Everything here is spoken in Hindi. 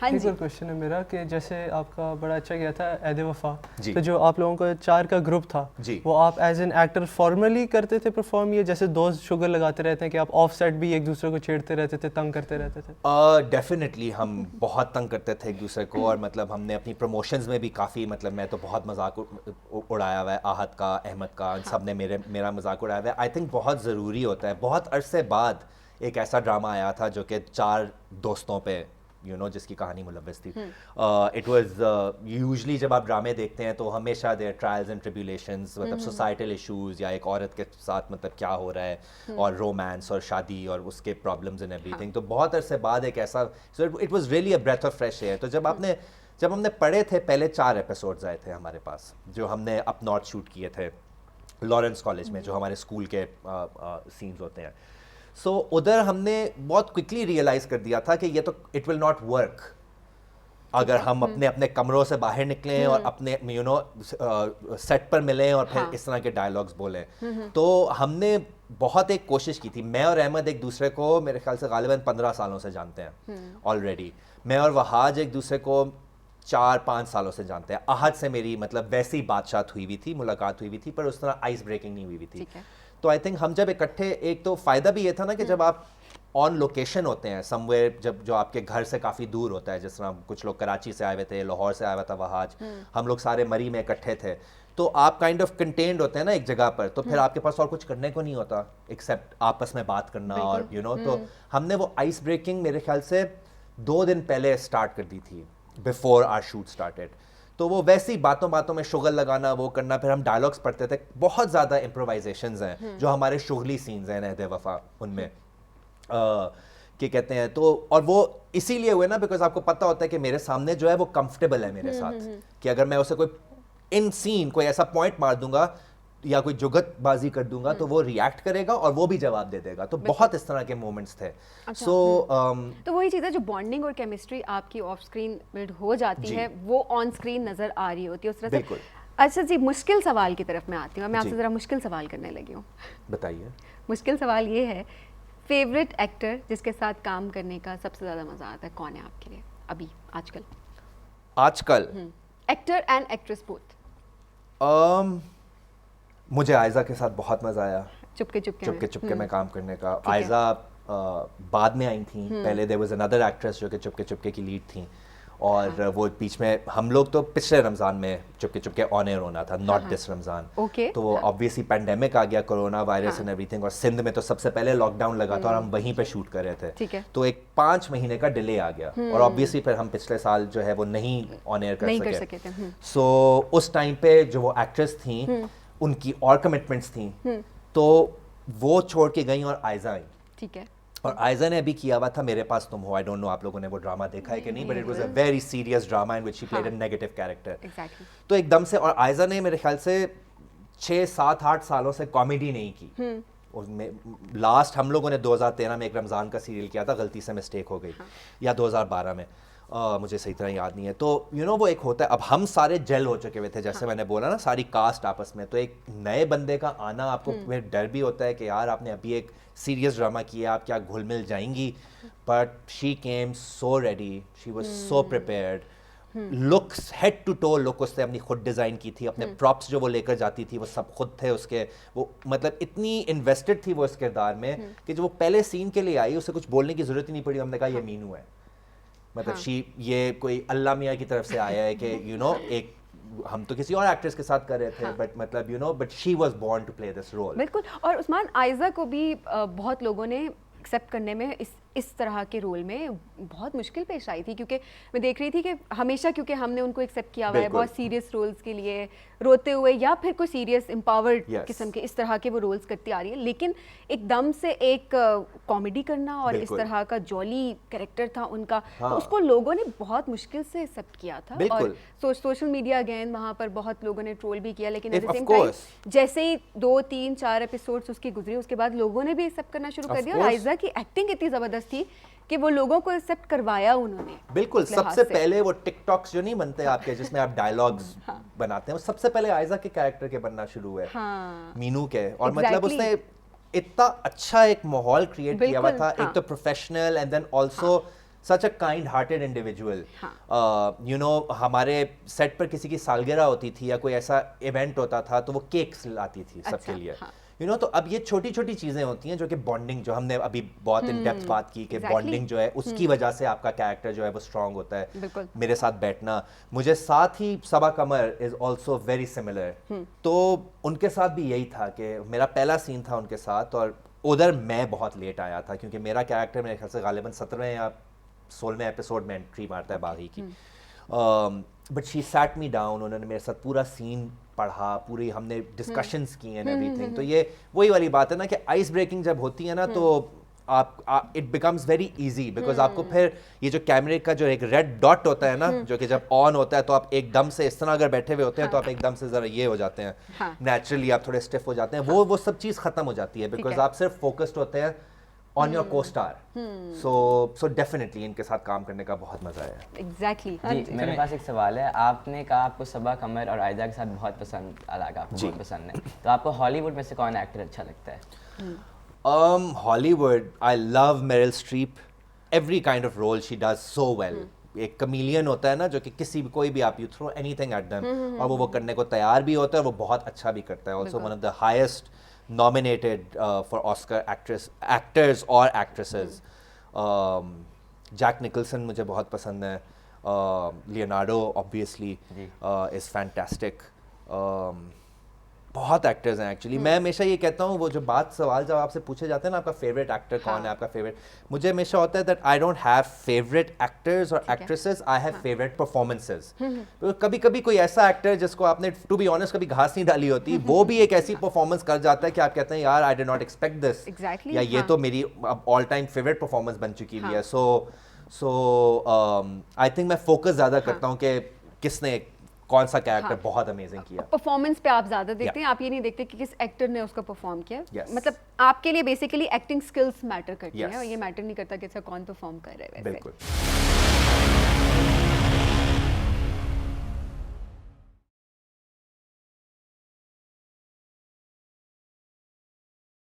हाँ एक जी। और क्वेश्चन है मेरा कि जैसे आपका बड़ा अच्छा गया था ऐद वफा, जी। तो जो आप लोगों का 4 का ग्रुप था जी। वो आप एज एन एक्टर फॉर्मली करते थे परफॉर्म, या जैसे दोस्त शुगर लगाते रहते हैं कि आप ऑफ सेट भी एक दूसरे को छेड़ते रहते थे, तंग करते रहते थे? डेफिनेटली हम बहुत तंग करते थे एक दूसरे को, और मतलब हमने अपनी प्रमोशंस में भी काफ़ी, मतलब मैं तो बहुत मजाक उड़ाया हुआ है, आहत का, अहमद का, सब ने मेरा मजाक उड़ाया हुआ है। आई थिंक बहुत ज़रूरी होता है। बहुत अरसे बाद एक ऐसा ड्रामा आया था जो कि 4 दोस्तों पे जिसकी कहानी मुलव्वस थी। इट वाज यूजुअली जब आप ड्रामे देखते हैं तो हमेशा देयर ट्रायल्स एंड ट्रिब्यूलेशंस, मतलब सोसाइटल इश्यूज या एक औरत के साथ मतलब क्या हो रहा है, और रोमांस और शादी और उसके प्रॉब्लम्स एंड एवरीथिंग। तो बहुत अरसे बाद एक ऐसा, so it was really a breath of fresh air. तो जब हमने पढ़े थे, पहले 4 एपिसोड्स आए थे हमारे पास जो हमने अप नॉर्थ शूट किए थे लॉरेंस कॉलेज में, जो हमारे स्कूल के सीन्स होते हैं। सो उधर हमने बहुत क्विकली रियलाइज कर दिया था कि ये तो इट विल नॉट वर्क अगर हम अपने अपने कमरों से बाहर निकलें और अपने सेट पर मिलें और फिर इस तरह के डायलॉग्स बोलें। तो हमने बहुत एक कोशिश की थी। मैं और अहमद एक दूसरे को मेरे ख्याल से गालिबन 15 सालों से जानते हैं ऑलरेडी। मैं और वहाज एक दूसरे को 4-5 सालों से जानते हैं। आहद से मेरी मतलब वैसी बातचीत हुई हुई थी, मुलाकात हुई हुई थी, पर उस तरह आइस ब्रेकिंग नहीं हुई हुई थी। तो आई थिंक हम जब इकट्ठे, एक तो फ़ायदा भी ये था ना कि जब आप ऑन लोकेशन होते हैं समवेयर, जब जो आपके घर से काफ़ी दूर होता है, जिस तरह कुछ लोग कराची से आए हुए थे, लाहौर से आया हुआ था वहाज, हम लोग सारे मरी में इकट्ठे थे, तो आप काइंड ऑफ कंटेन्ड होते हैं ना एक जगह पर, तो फिर आपके पास और कुछ करने को नहीं होता एक्सेप्ट आपस में बात करना। और तो हमने वो आइस ब्रेकिंग मेरे ख्याल से 2 दिन पहले स्टार्ट कर दी थी, बिफोर आवर शूट स्टार्टेड। तो वो वैसी बातों बातों में शुगर लगाना, वो करना, फिर हम डायलॉग्स पढ़ते थे। बहुत ज़्यादा इम्प्रोवाइजेशंस हैं जो हमारे शुगली सीन्स हैं ऐद वफा, उनमें क्या कहते हैं। तो और वो इसीलिए हुए ना बिकॉज आपको पता होता है कि मेरे सामने जो है वो कंफर्टेबल है मेरे साथ, कि अगर मैं उसे कोई इन सीन कोई ऐसा पॉइंट मार दूंगा या कोई जुगतबाजी कर दूंगा तो वो रिएक्ट करेगा और वो भी जवाब दे देगा। तो बहुत इस तरह के मोमेंट्स थे। अच्छा, तो वही चीज़ है जो बॉन्डिंग और केमिस्ट्री आपकी ऑफ स्क्रीन बिल्ड हो जाती है, वो ऑन स्क्रीन नजर आ रही होती है उस तरह से। बिल्कुल। अच्छा जी, मुश्किल सवाल की तरफ मैं आती हूँ। मैं आपसे ज़रा मुश्किल सवाल करने लगी हूँ। बताइए। मुश्किल सवाल ये है, फेवरेट एक्टर जिसके साथ काम करने का सबसे ज़्यादा मज़ा आता है, कौन है आपके लिए अभी आजकल? आजकल एक्टर एंड एक्ट्रेस बोथ। मुझे आयजा के साथ बहुत मजा आया, चुपके चुपके में काम करने का। आयजा बाद में आई थी, पहले देयर वाज अनदर एक्ट्रेस जो कि चुपके की लीड थी, और वो बीच में हम लोग तो पिछले रमज़ान में चुपके ऑन एयर होना था, नॉट दिस रमज़ान। तो ऑब्वियसली पैंडेमिक आ गया, कोरोना वायरस एंड एवरीथिंग, और सिंध में तो सबसे पहले लॉकडाउन लगा था और हम वहीं पे शूट कर रहे थे। तो एक 5 महीने का डिले आ गया, और ऑब्वियसली फिर हम पिछले साल जो है वो नहीं ऑन एयर कर सके थे। सो उस टाइम पे जो वो एक्ट्रेस थी उनकी और कमिटमेंट्स थी, तो वो छोड़ के गई और आयजा आई। ठीक है। और आयजा ने अभी किया हुआ था मेरे पास तुम हो। आई डोंट नो आप लोगों ने वो ड्रामा देखा है कि नहीं, but it was a very serious drama in which she played a negative character. तो एकदम से, और आयजा ने मेरे ख्याल से 6-7-8 सालों से कॉमेडी नहीं की। उसमें लास्ट हम लोगों ने 2013 में एक रमज़ान का सीरियल किया था, गलती से मिस्टेक हो गई, या 2012 में, मुझे सही तरह याद नहीं है। तो वो एक होता है, अब हम सारे जेल हो चुके हुए थे, जैसे मैंने बोला ना, सारी कास्ट आपस में, तो एक नए बंदे का आना आपको फिर डर भी होता है कि यार आपने अभी एक सीरियस ड्रामा किया, आप क्या घुल मिल जाएंगी। But she came so ready, she was so prepared, looks head to toe look उसने अपनी खुद डिज़ाइन की थी, अपने प्रॉप्स जो वो लेकर जाती थी वो सब खुद थे उसके। वो मतलब इतनी इन्वेस्टेड थी वो इस किरदार में कि जो वो पहले सीन के लिए आई उसे कुछ बोलने की ज़रूरत ही नहीं पड़ी। हमने कहा ये मीनू है, मतलब ये कोई अल्लाह मियाँ की तरफ से आया है कि एक हम तो किसी और एक्ट्रेस के साथ कर रहे थे, बट मतलब but she was born to play this role. बिल्कुल। और उस्मान, आयजा को भी बहुत लोगों ने एक्सेप्ट करने में इस तरह के रोल में बहुत मुश्किल पेश आई थी, क्योंकि मैं देख रही थी कि हमेशा, क्योंकि हमने उनको एक्सेप्ट किया हुआ है बहुत सीरियस रोल्स के लिए, रोते हुए या फिर कोई सीरियस एम्पावर्ड किस्म के इस तरह के वो रोल्स करती आ रही है, लेकिन एकदम से एक कॉमेडी करना और इस तरह का जॉली कैरेक्टर था उनका, तो उसको लोगों ने बहुत मुश्किल से एक्सेप्ट किया था। और सोशल मीडिया अगेन वहाँ पर बहुत लोगों ने ट्रोल भी किया, लेकिन एट द सेम टाइम जैसे ही 2-3-4 एपिसोड्स उसके गुजरे, उसके बाद लोगों ने भी एक्सेप्ट करना शुरू कर दिया। और आयजा की एक्टिंग इतनी ज़बरदस्त थी कि वो लोगों को एक्सेप्ट करवाया उन्होंने। बिल्कुल। सबसे पहले वो टिकटॉक्स जो नहीं बनते आपके जिसमें आप डायलॉग्स बनाते हैं, वो सबसे पहले आयजा के कैरेक्टर के बनना शुरू हुए, मीनू के। और मतलब उसने इतना अच्छा एक माहौल क्रिएट किया हुआ था, एक तो professional and then also such a kind hearted individual. You know, हमारे सेट पर किसी की सालगिरह होती थी या कोई ऐसा इवेंट होता था तो वो केक्स लाती थी सबके लिए. You know, तो अब ये छोटी छोटी चीज़ें होती हैं जो कि बॉन्डिंग, जो हमने अभी बहुत इन डेप्थ बात की कि बॉन्डिंग जो है उसकी वजह से आपका कैरेक्टर जो है वो स्ट्रांग होता है. मेरे साथ बैठना, मुझे साथ ही सबा कमर इज़ ऑल्सो वेरी सिमिलर. तो उनके साथ भी यही था कि मेरा पहला सीन था उनके साथ और उधर मैं बहुत लेट आया था क्योंकि मेरा कैरेक्टर मेरे ख्याल से गालिबन 17वें या 16वें एपिसोड में एंट्री मारता है बागी की. But she set me down, उन्होंने मेरे साथ पूरा सीन पढ़ा, पूरी हमने डिस्कशंस की एंड एवरीथिंग. तो ये वही वाली बात है ना कि आइस ब्रेकिंग जब होती है ना तो आप it becomes very easy because आपको फिर ये जो कैमरे का जो एक रेड डॉट होता है ना जो कि जब ऑन होता है तो आप एकदम से इस तरह अगर बैठे हुए होते हैं तो आप एकदम से जरा ये हो जाते हैं, नेचुरली आप थोड़े स्टिफ हो जाते हैं. वो सब चीज़ खत्म हो जाती है बिकॉज आप सिर्फ फोकस्ड होते हैं on your co-star. So definitely इनके साथ काम करने का बहुत मजा आया. एग्जैक्टली. जी, मेरे पास एक सवाल है. आपने कहा आपको सबा कमर और आयजा के साथ बहुत पसंद लगा, आपको बहुत पसंद है, तो आपको हॉलीवुड में से कौन एक्टर अच्छा लगता है? Hollywood, I love Meryl Streep. Every kind of role she does so well. एक कमीलियन होता है ना जो कि कोई भी आप you throw anything at them और वो करने को तैयार भी होता है, वो बहुत अच्छा भी करता है. Also one of the highest nominated for Oscar actors or actresses. Jack Nicholson मुझे बहुत पसंद है. Leonardo obviously is fantastic. बहुत एक्टर्स हैं एक्चुअली. मैं हमेशा ये कहता हूँ, वो जो सवाल जब आपसे पूछे जाते हैं ना आपका फेवरेट एक्टर कौन है, आपका फेवरेट, मुझे हमेशा होता है that I don't have favourite actors और actresses, I have favourite performances. कभी कभी कोई ऐसा एक्टर जिसको आपने टू बी ऑनेस्ट कभी घास नहीं डाली होती, वो भी एक ऐसी परफॉर्मेंस कर जाता है कि आप कहते हैं यार I did not expect this, या ये तो मेरी ऑल टाइम फेवरेट परफॉर्मेंस बन चुकी हुई है. सो आई थिंक मैं फोकस ज़्यादा करता हूँ कि किसने कौन सा कैरेक्टर बहुत अमेजिंग किया. परफॉर्मेंस पे आप ज्यादा देखते हैं, आप ये नहीं देखते कि किस एक्टर ने उसका परफॉर्म किया. मतलब आपके लिए बेसिकली एक्टिंग स्किल्स मैटर करती हैं और ये मैटर नहीं करता कि अच्छा कौन परफॉर्म कर रहा है. बिल्कुल.